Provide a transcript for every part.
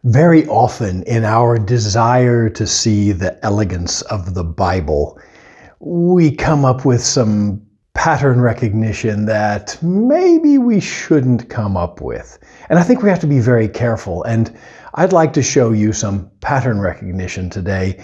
Very often, in our desire to see the elegance of the Bible, we come up with some pattern recognition that maybe we shouldn't come up with. And I think we have to be very careful. And I'd like to show you some pattern recognition today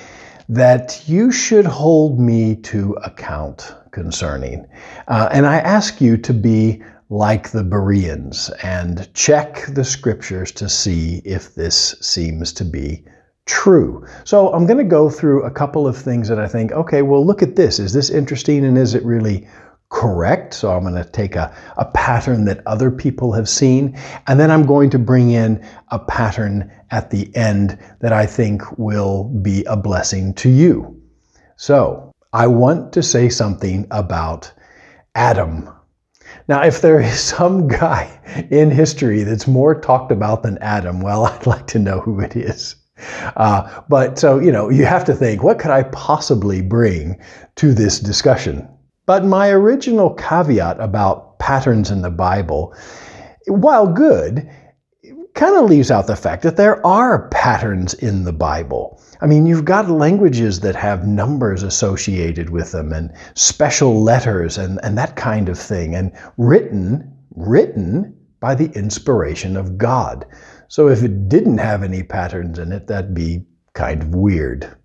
that you should hold me to account concerning. And I ask you to be like the Bereans and check the scriptures to see if this seems to be true. So I'm going to go through a couple of things that I think, okay, well, look at this. Is this interesting and is it really correct? So I'm going to take a pattern that other people have seen, and then I'm going to bring in a pattern at the end that I think will be a blessing to you. So I want to say something about Adam. Now, if there is some guy in history that's more talked about than Adam, well, I'd like to know who it is. You have to think, what could I possibly bring to this discussion? But my original caveat about patterns in the Bible, while good, kind of leaves out the fact that there are patterns in the Bible. I mean, you've got languages that have numbers associated with them and special letters and that kind of thing, and written by the inspiration of God. So if it didn't have any patterns in it, that'd be kind of weird.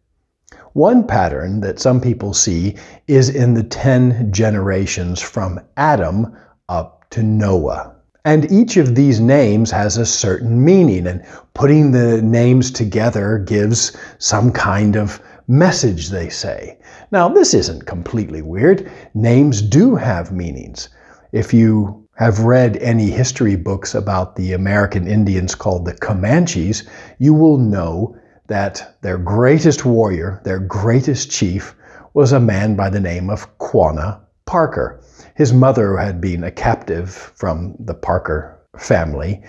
One pattern that some people see is in the 10 generations from Adam up to Noah. And each of these names has a certain meaning, and putting the names together gives some kind of message, they say. Now, this isn't completely weird. Names do have meanings. If you have read any history books about the American Indians called the Comanches, you will know that their greatest warrior, their greatest chief, was a man by the name of Quanah Parker. His mother had been a captive from the Parker family,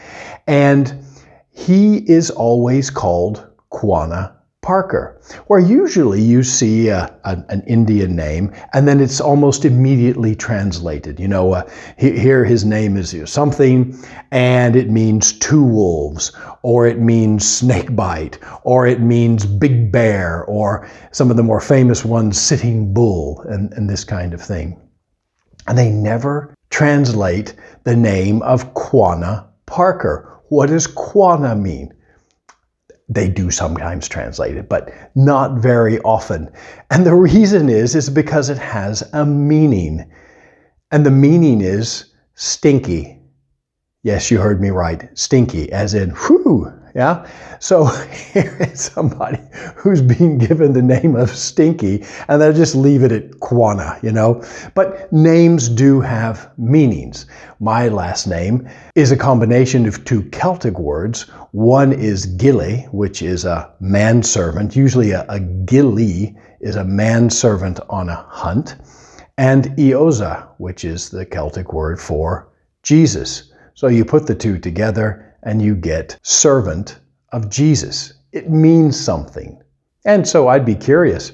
and he is always called Quanah Parker, where usually you see an Indian name and then it's almost immediately translated. Here his name is something and it means two wolves, or it means snake bite, or it means big bear, or some of the more famous ones, sitting bull, and this kind of thing. And they never translate the name of Quanah Parker. What does Quanah mean? They do sometimes translate it, but not very often. And the reason is because it has a meaning. And the meaning is stinky. Yes, you heard me right. Stinky, as in whew, yeah? So here is somebody who's being given the name of Stinky, and they'll just leave it at Quanah, But names do have meanings. My last name is a combination of two Celtic words. One is Gilly, which is a manservant. Usually a gillie is a manservant on a hunt. And Eosa, which is the Celtic word for Jesus. So you put the two together and you get servant of Jesus. It means something. And so I'd be curious,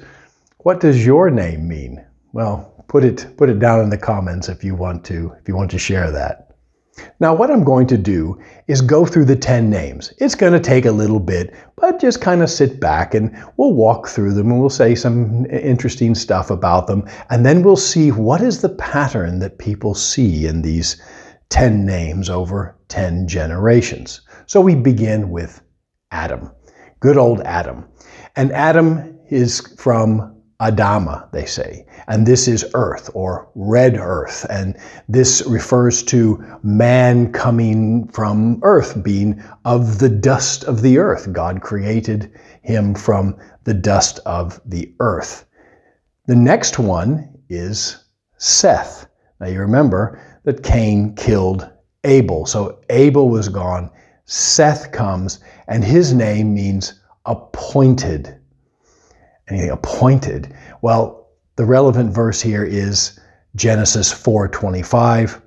what does your name mean? Well, put it down in the comments if you want to share that. Now what I'm going to do is go through the 10 names. It's going to take a little bit, but just kind of sit back and we'll walk through them and we'll say some interesting stuff about them. And then we'll see what is the pattern that people see in these 10 names over 10 generations. So we begin with Adam. Good old Adam. And Adam is from Adama, they say. And this is earth or red earth. And this refers to man coming from earth, being of the dust of the earth. God created him from the dust of the earth. The next one is Seth. Now you remember that Cain killed Abel. So Abel was gone. Seth comes, and his name means appointed. Anything appointed? Well, the relevant verse here is Genesis 4:25.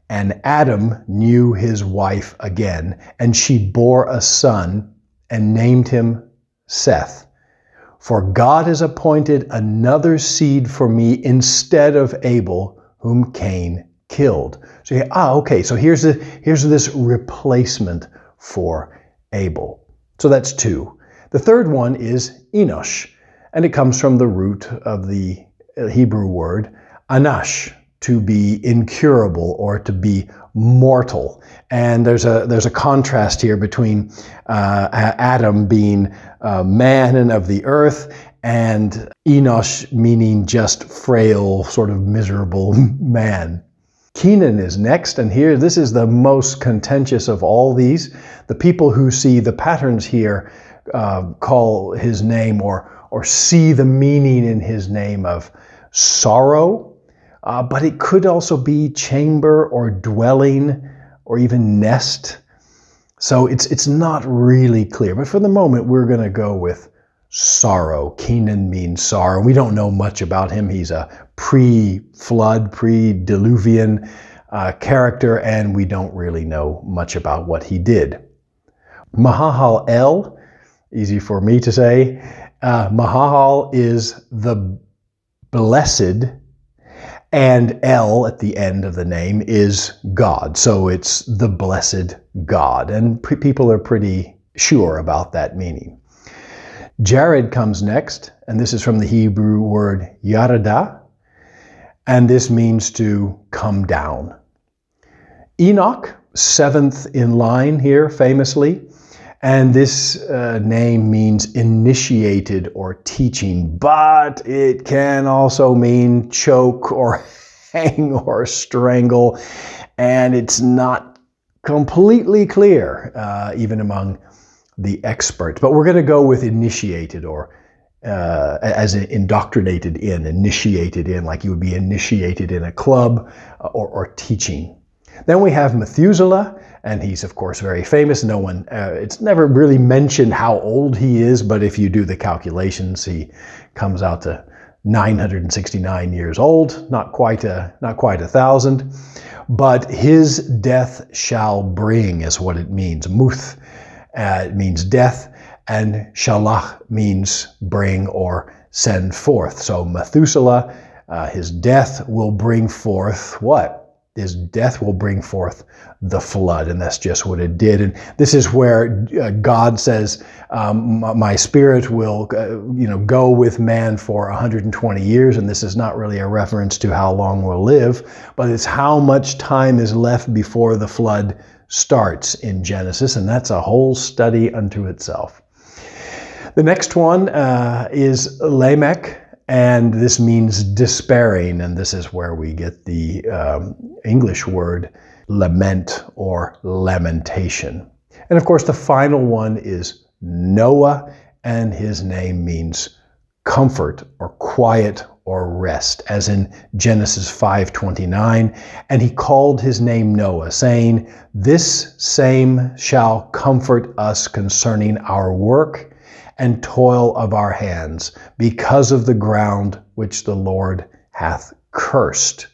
And Adam knew his wife again, and she bore a son and named him Seth. For God has appointed another seed for me instead of Abel, whom Cain killed. So okay, so here's this replacement for Abel. So that's two. The third one is Enosh, and it comes from the root of the Hebrew word anash, to be incurable or to be mortal. And there's a contrast here between Adam being man and of the earth, and Enosh meaning just frail, sort of miserable man. Kenan is next, and here this is the most contentious of all these. The people who see the patterns here call his name or see the meaning in his name of sorrow, but it could also be chamber or dwelling or even nest. So it's not really clear, but for the moment we're going to go with sorrow. Kenan means sorrow. We don't know much about him. He's a pre-flood, pre-diluvian character, and we don't really know much about what he did. Mahahal El, easy for me to say. Mahahal is the blessed, and El at the end of the name is God. So it's the blessed God, and people are pretty sure about that meaning. Jared comes next, and this is from the Hebrew word yarada, and this means to come down. Enoch, seventh in line here, famously, and this name means initiated or teaching, but it can also mean choke or hang or strangle, and it's not completely clear, even among the experts. But we're going to go with initiated, or as in indoctrinated in, initiated in, like you would be initiated in a club or teaching. Then we have Methuselah, and he's of course very famous. No one, it's never really mentioned how old he is, but if you do the calculations, he comes out to 969 years old, not quite 1,000. But his death shall bring is what it means. Muth it means death, and shalach means bring or send forth. So Methuselah, his death will bring forth what? His death will bring forth the flood, and that's just what it did. And this is where God says, my spirit will go with man for 120 years, and this is not really a reference to how long we'll live, but it's how much time is left before the flood starts in Genesis, and that's a whole study unto itself. The next one is Lamech, and this means despairing, and this is where we get the English word lament or lamentation. And of course, the final one is Noah, and his name means comfort or quiet or rest, as in Genesis 5:29. And he called his name Noah, saying, "This same shall comfort us concerning our work and toil of our hands, because of the ground which the Lord hath cursed."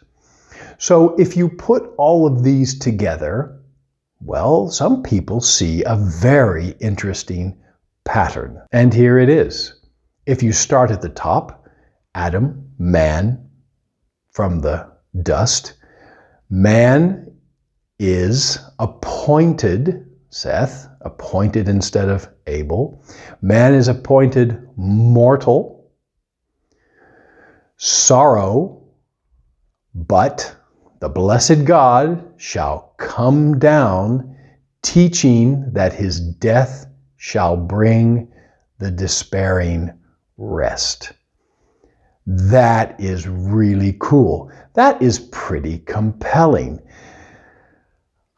So if you put all of these together, well, some people see a very interesting pattern. And here it is. If you start at the top, Adam, man, from the dust, man is appointed, Seth, appointed instead of Abel. Man is appointed mortal, sorrow, but the blessed God shall come down, teaching that his death shall bring the despairing rest. That is really cool. That is pretty compelling.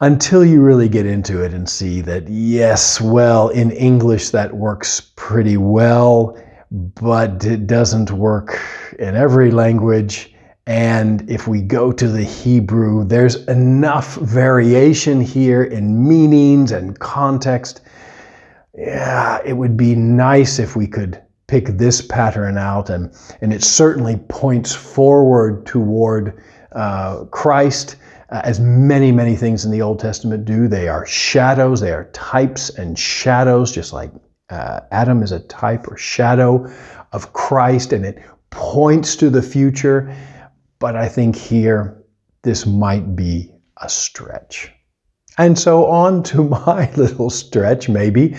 Until you really get into it and see that, yes, well, in English that works pretty well, but it doesn't work in every language. And if we go to the Hebrew, there's enough variation here in meanings and context. Yeah, it would be nice if we could pick this pattern out, and it certainly points forward toward Christ. As many things in the Old Testament do. They are shadows, they are types and shadows, just like Adam is a type or shadow of Christ, and it points to the future. But I think here, this might be a stretch. And so on to my little stretch, maybe.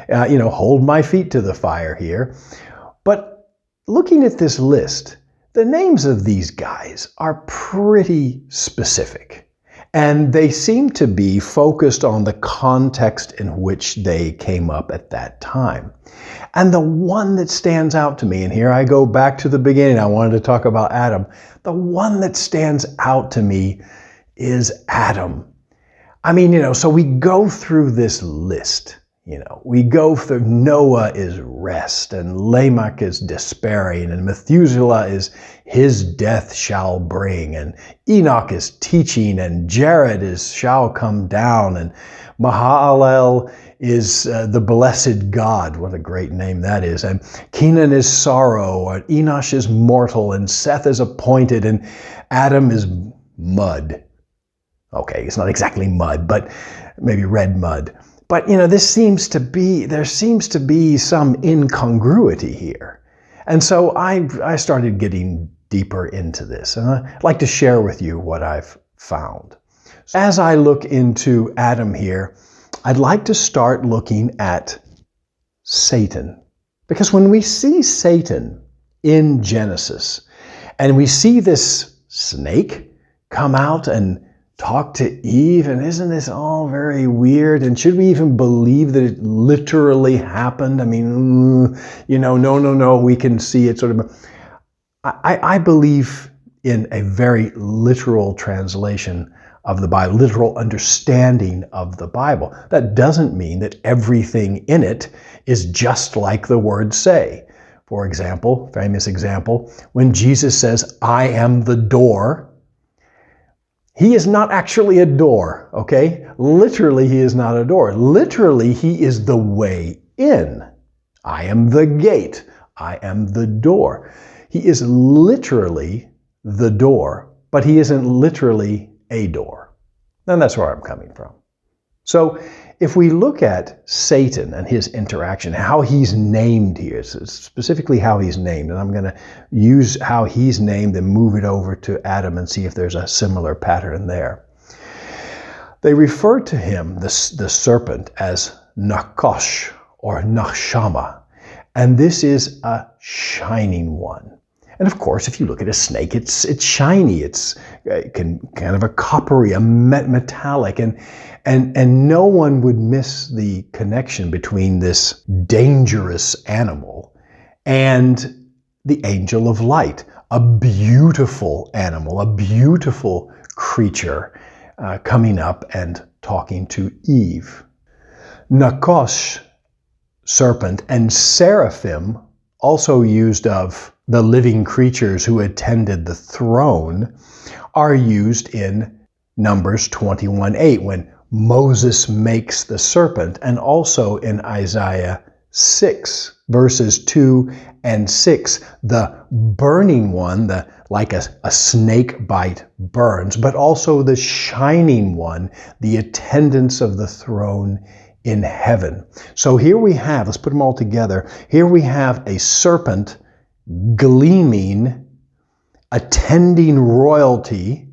hold my feet to the fire here. But looking at this list, the names of these guys are pretty specific. And they seem to be focused on the context in which they came up at that time. And the one that stands out to me, and here I go back to the beginning, I wanted to talk about Adam. The one that stands out to me is Adam. I mean, so we go through this list. We go through Noah is rest, and Lamech is despairing, and Methuselah is his death shall bring, and Enoch is teaching, and Jared is shall come down, and Mahalalel is the blessed God. What a great name that is. And Kenan is sorrow, and Enosh is mortal, and Seth is appointed, and Adam is mud. Okay, it's not exactly mud, but maybe red mud. But, there seems to be some incongruity here. And so I started getting deeper into this. And I'd like to share with you what I've found. As I look into Adam here, I'd like to start looking at Satan. Because when we see Satan in Genesis, and we see this snake come out and talk to Eve, and isn't this all very weird? And should we even believe that it literally happened? I mean, no, we can see it sort of. I believe in a very literal translation of the Bible, literal understanding of the Bible. That doesn't mean that everything in it is just like the words say. For example, famous example, when Jesus says, "I am the door," he is not actually a door, okay? Literally, he is not a door. Literally, he is the way in. I am the gate. I am the door. He is literally the door, but he isn't literally a door. And that's where I'm coming from. So if we look at Satan and his interaction, how he's named here, specifically how he's named, and I'm going to use how he's named and move it over to Adam and see if there's a similar pattern there. They refer to him, the serpent, as Nakosh or Nachshama, and this is a shining one. And of course, if you look at a snake, it's shiny, it's kind of a coppery, a metallic, and no one would miss the connection between this dangerous animal and the angel of light, a beautiful animal, a beautiful creature coming up and talking to Eve. Nakosh, serpent, and seraphim, also used of the living creatures who attended the throne, are used in Numbers 21:8 when Moses makes the serpent, and also in Isaiah 6, verses 2 and 6, the burning one, like a snake bite burns, but also the shining one, the attendants of the throne in heaven. So here we have, let's put them all together, here we have a serpent gleaming, attending royalty,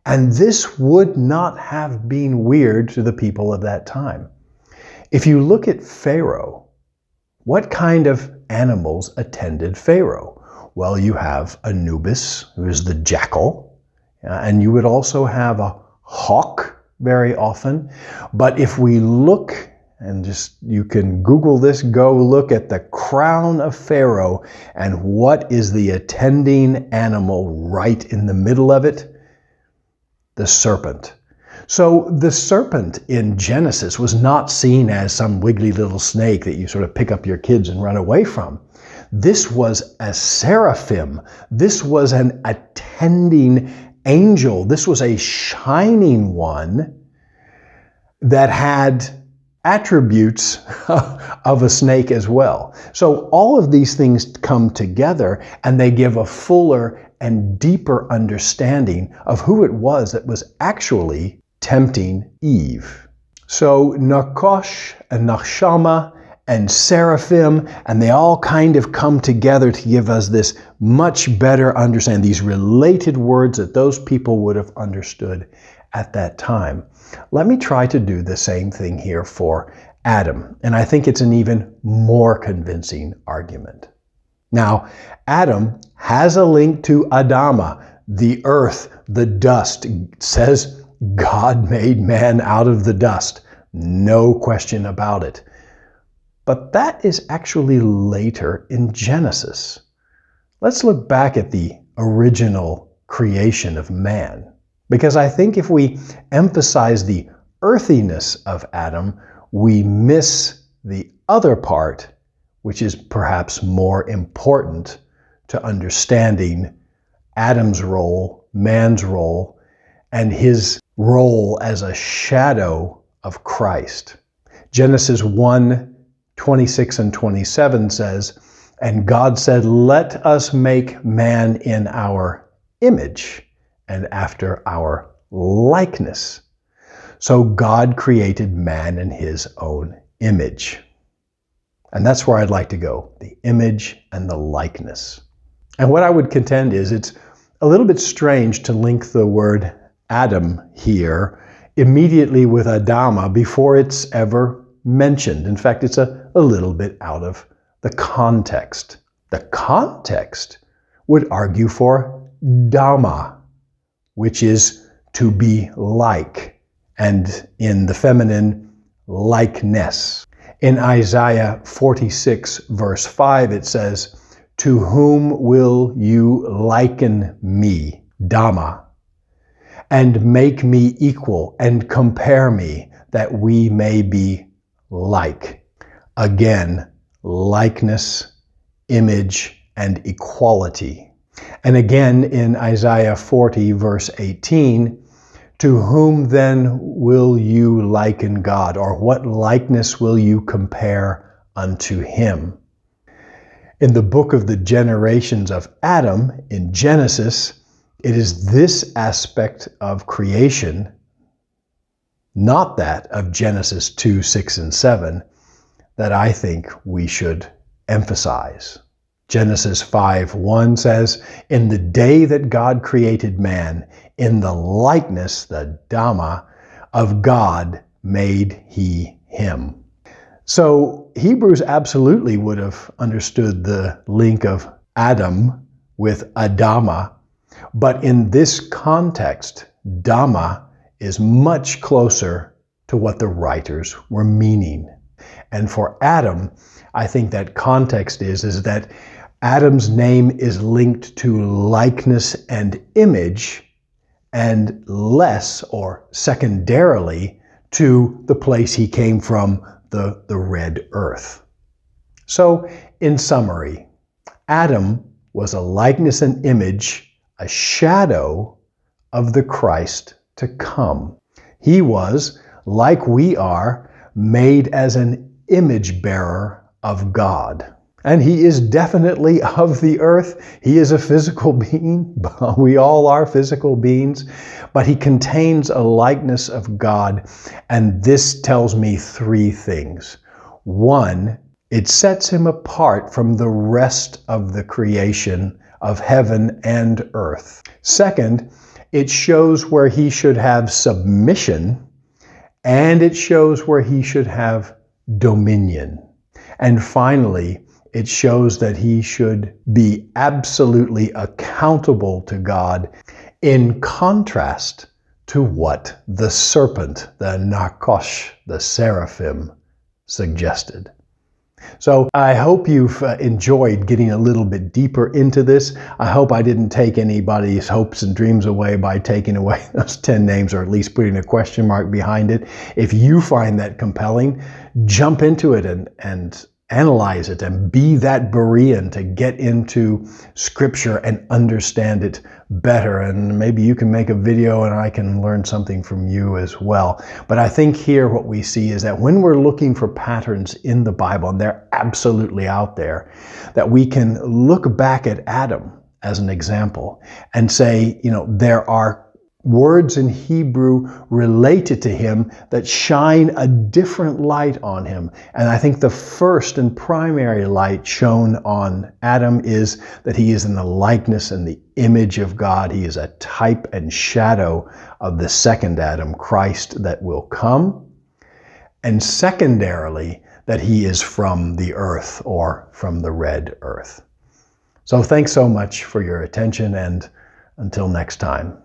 and this would not have been weird to the people of that time. If you look at Pharaoh, what kind of animals attended Pharaoh? Well, you have Anubis, who is the jackal, and you would also have a hawk very often. But if we look, and you can Google this, go look at the crown of Pharaoh, and what is the attending animal right in the middle of it? The serpent. So the serpent in Genesis was not seen as some wiggly little snake that you sort of pick up your kids and run away from. This was a seraphim. This was an attending angel. This was a shining one that had attributes of a snake as well. So all of these things come together and they give a fuller and deeper understanding of who it was that was actually tempting Eve. So Nakosh and Nachshama and seraphim, and they all kind of come together to give us this much better understanding, these related words that those people would have understood at that time. Let me try to do the same thing here for Adam. And I think it's an even more convincing argument. Now, Adam has a link to Adama, the earth, the dust. It says God made man out of the dust. No question about it. But that is actually later in Genesis. Let's look back at the original creation of man. Because I think if we emphasize the earthiness of Adam, we miss the other part, which is perhaps more important to understanding Adam's role, man's role, and his role as a shadow of Christ. Genesis 1:26 and 27 says, "And God said, let us make man in our image and after our likeness." So God created man in his own image. And that's where I'd like to go, the image and the likeness. And what I would contend is it's a little bit strange to link the word Adam here immediately with Adama before it's ever mentioned. In fact, it's a little bit out of the context. The context would argue for Dama, which is to be like, and in the feminine, likeness. In Isaiah 46, verse 5, it says, "To whom will you liken me, Dama, and make me equal and compare me, that we may be like?" Again, likeness, image, and equality. And again in Isaiah 40, verse 18, "To whom then will you liken God?" Or what likeness will you compare unto him? In the book of the generations of Adam, in Genesis, it is this aspect of creation, not that of Genesis 2, 6, and 7, that I think we should emphasize. Genesis 5:1 says, "In the day that God created man, in the likeness, the Dama, of God made he him." So Hebrews absolutely would have understood the link of Adam with Adama, but in this context, Dama is much closer to what the writers were meaning. And for Adam, I think that context is that Adam's name is linked to likeness and image, and less, or secondarily, to the place he came from, the red earth. So, in summary, Adam was a likeness and image, a shadow of the Christ to come. He was, like we are, made as an image bearer of God. And he is definitely of the earth. He is a physical being. We all are physical beings. But he contains a likeness of God. And this tells me three things. One, it sets him apart from the rest of the creation of heaven and earth. Second, it shows where he should have submission, and it shows where he should have dominion. And finally, it shows that he should be absolutely accountable to God, in contrast to what the serpent, the Nakosh, the seraphim, suggested. So I hope you've enjoyed getting a little bit deeper into this. I hope I didn't take anybody's hopes and dreams away by taking away those 10 names, or at least putting a question mark behind it. If you find that compelling, jump into it and analyze it and be that Berean to get into Scripture and understand it better. And maybe you can make a video and I can learn something from you as well. But I think here what we see is that when we're looking for patterns in the Bible, and they're absolutely out there, that we can look back at Adam as an example and say, there are words in Hebrew related to him that shine a different light on him. And I think the first and primary light shown on Adam is that he is in the likeness and the image of God. He is a type and shadow of the second Adam, Christ, that will come. and secondarily, that he is from the earth or from the red earth. So thanks so much for your attention, and until next time.